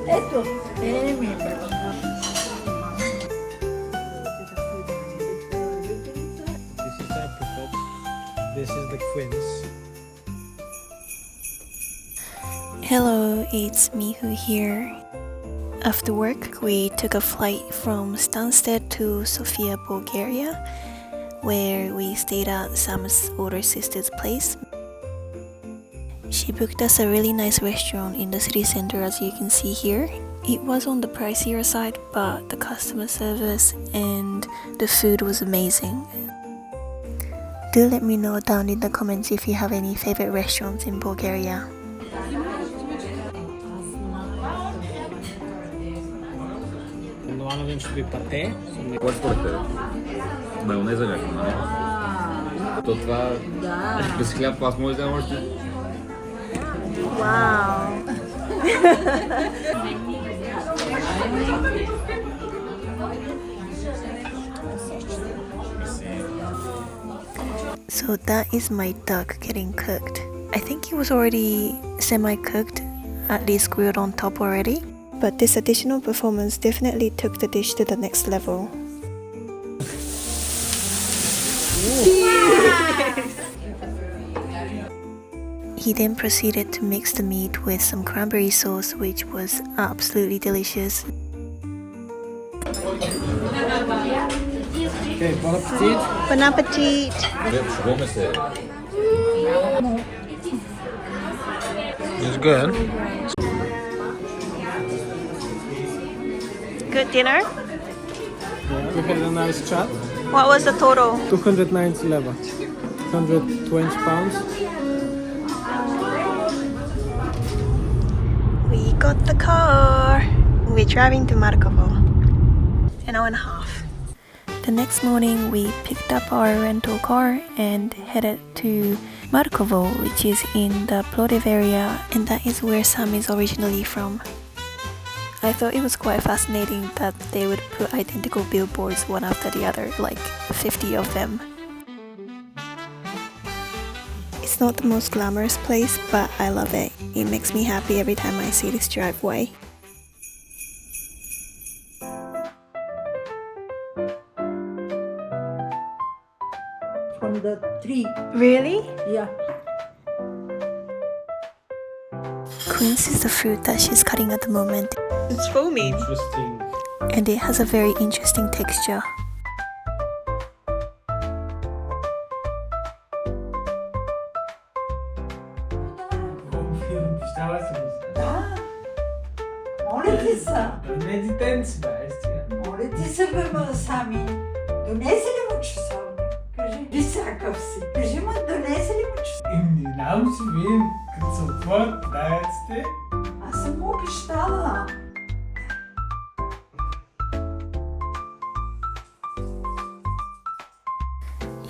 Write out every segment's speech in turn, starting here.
Ето, ми е права. This is apricot. This is the quince. Hello, it's Mihu here. After work, we took a flight from Stansted to Sofia, Bulgaria, where we stayed at Sam's older sister's place. She booked us a really nice restaurant in the city center, as you can see here. It was on the pricier side, but the customer service and the food was amazing. Do let me know down in the comments if you have any favorite restaurants in Bulgaria. One of them should be pate. Какво според тебе? Майонеза някакво, нали? То това без хляб, аз може да ям още. Wow. So that is my duck getting cooked. I think it was already semi-cooked, at least grilled on top already. But this additional performance definitely took the dish to the next level. He then proceeded to mix the meat with some cranberry sauce, which was absolutely delicious. Okay, bon appetit. Bon appetit! Шуваме се. It's good. Good dinner? We had a nice chat. What was the total? 290 leva. 120 pounds. We got the car. We're driving to Markovo. An hour and a half. The next morning we picked up our rental car and headed to Markovo, which is in the Plovdiv area, and that is where Sam is originally from. I thought it was quite fascinating that they would put identical billboards one after the other, like 50 of them. It's not the most glamorous place, but I love it. It makes me happy every time I see this driveway. From the tree. Really? Yeah. Quince is the fruit that she's cutting at the moment. It's foaming. Interesting. And it has a very interesting texture. Моля ти са. Не детенци, бе, стига. Моля ти се, бе, Сами. Донесе ли му часовник? Кажи, всякакъв си. Кажи му, донесе ли му часовник? Не знам си, вие, като се отворят дайците. Аз съм му обещала.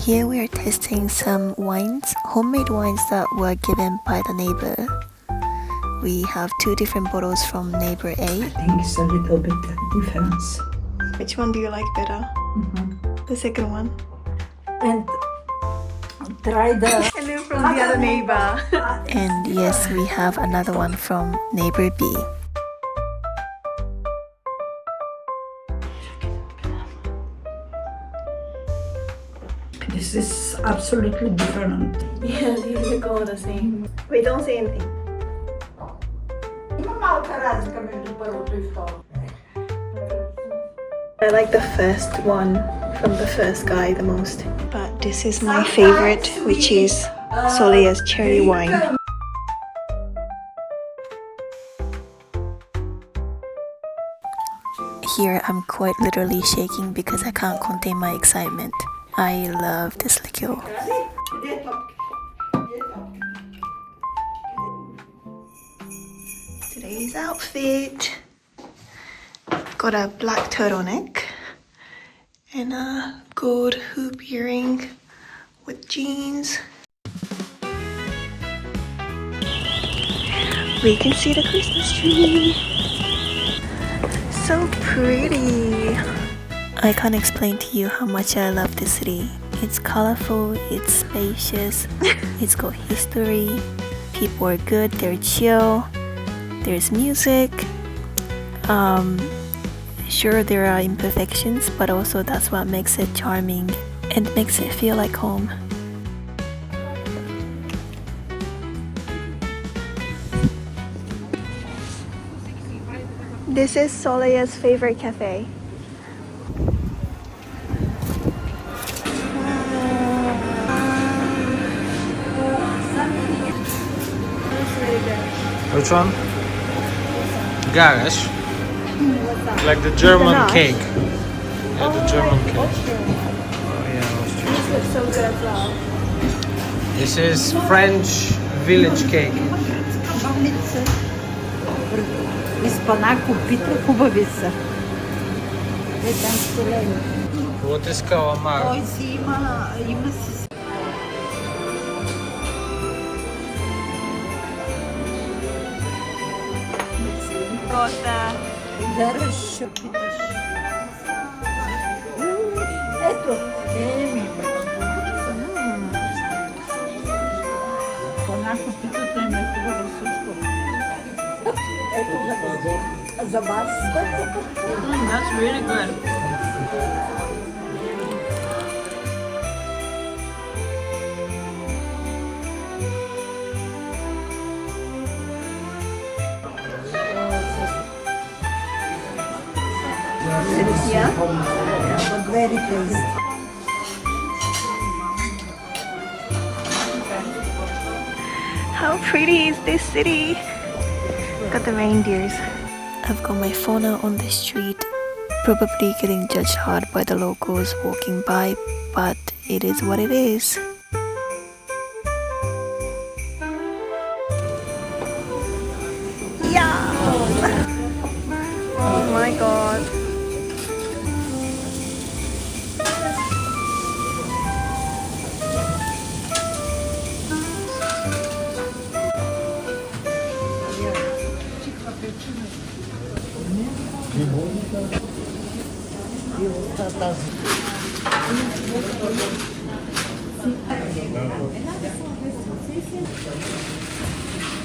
Here we are testing some wines, homemade wines that were given by the neighbor. We have two different bottles from neighbor A. I think it's a little bit difference. Which one do you like better? The second one? And try the... And then from the other neighbor. And yes, we have another one from neighbor B. This is absolutely different. Yeah, these go the same. Wait, don't say anything. Има малка разлика между първото и второто. I like the first one from the first guy the most. But this is my favorite, which is Solia's cherry wine. Here I'm quite literally shaking because I can't contain my excitement. I love this liqueur. Today's outfit. Got a black turtleneck and a gold hoop earring with jeans. We can see the Christmas tree. So pretty. I can't explain to you how much I love this city. It's colorful, it's spacious, it's got history, People are good, they're chill, there's music. Sure, there are imperfections, but also that's what makes it charming and makes it feel like home. This is Soleil's favorite cafe. Which one? Garash. Like the German Garash? cake. Yeah, the German cake. Oh yeah, Austrian. This looks so good as well. This is French village cake. Banitsa. Изпана купите, хубави са. Те там стелени. What is calamar? Той си има си. Got the Гараш питаш. Ето. Пана купитата им е хубава също. Ето за вас. That's really good. Yeah. But very tasty. How pretty is this city? Look at the reindeers. I've got my phone out on the street, probably getting judged hard by the locals walking by, but it is what it is. Yeah! Oh my god.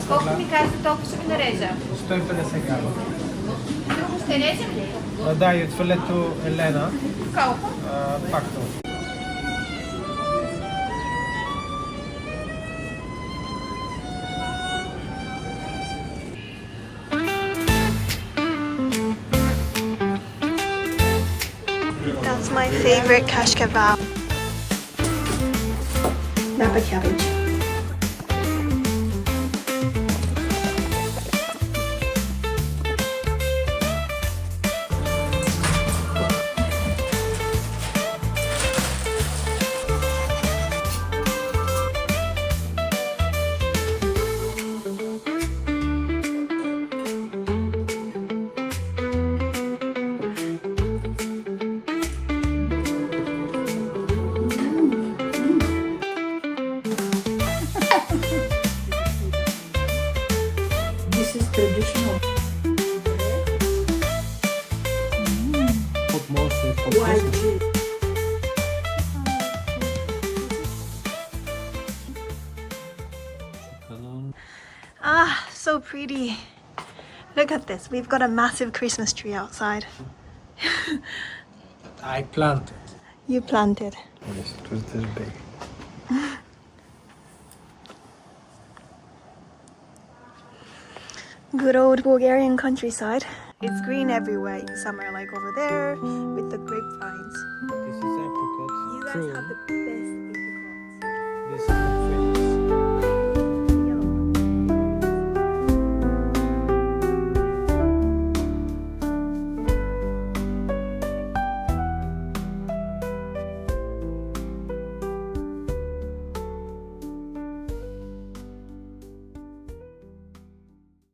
Колко ми каза, толкова ще ми нарежа? 150 грама. Друго ще режем ли? Да, и от филето Елена. Колко? Пак толкова. That's my favorite cash kebab. Napa cabbage. This is traditional. Put mostly for White Christmas. cheese. Ah, so pretty. Look at this. We've got a massive Christmas tree outside. I planted. You planted. Yes, it was this big. Good old Bulgarian countryside. It's green everywhere in summer, like over there with the grapevines. This is apricot. You guys True. have the best